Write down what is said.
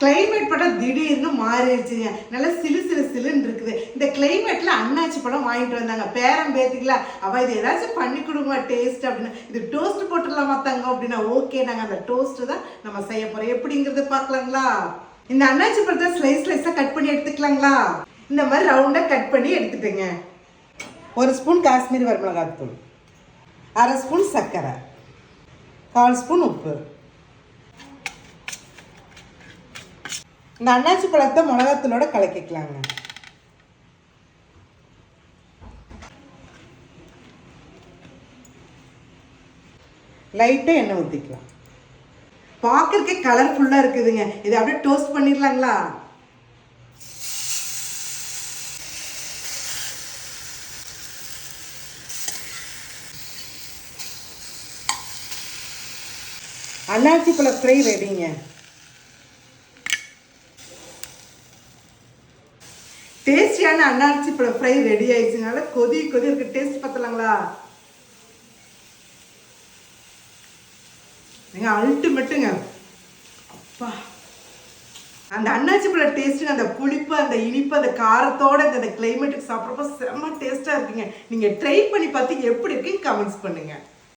Climate படம் திடீர்னு மாறிடுச்சுங்க. நல்லா சிலு சிலு சிலுன்னு இருக்குது. இந்த கிளைமேட்ல அண்ணாச்சி பழம் வாங்கிட்டு வந்தாங்க. பேரம் பேத்திக்கல அவ இது ஏதாச்சும் பண்ணி கொடுங்க டேஸ்ட் அப்படின்னு. இது டோஸ்ட் போட்டுடலாமா தங்க அப்படின்னா ஓகே, நாங்கள் அந்த டோஸ்ட் தான் நம்ம செய்ய போறோம். எப்படிங்கிறது பார்க்கலாங்களா? இந்த அண்ணாச்சி பழத்தை ஸ்லைஸ் ஸ்லைஸா கட் பண்ணி எடுத்துக்கலாங்களா? இந்த மாதிரி ரவுண்டா கட் பண்ணி எடுத்துட்டேங்க. 1 ஸ்பூன் காஷ்மீரி வரமிளகாத்தூள், 1/2 ஸ்பூன் சர்க்கரை, 1/4 ஸ்பூன் உப்பு. இந்த அன்னாச்சி பழத்தை மிளகாத்தூளோட கலக்கிக்கலாங்க. லைட்டாக எண்ணெய் ஊற்றிக்கலாம். பார்க்கறதுக்கே கலர்ஃபுல்லாக இருக்குதுங்க. இதை அப்படியே டோஸ்ட் பண்ணிடலாங்களா? அன்னாச்சி பழ ஃப்ரை ரெடிங்க. டேஸ்டியான அன்னாச்சி பழ ஃப்ரை ரெடி ஆயிடுச்சுனால கொதி இருக்கு. டேஸ்ட் பார்த்தலாங்களா? நீங்க அல்டிமேட்டுங்க. அப்பா, அந்த அன்னாச்சி பழ டேஸ்ட்டுங்க, அந்த புளிப்பு, அந்த இனிப்பு, அந்த காரத்தோட இந்த கிளைமேட்டுக்கு சாப்பிட்றப்ப செம்ம டேஸ்டா இருக்குங்க. நீங்க ட்ரை பண்ணி பார்த்து எப்படி இருக்குன்னு கமெண்ட்ஸ் பண்ணுங்க.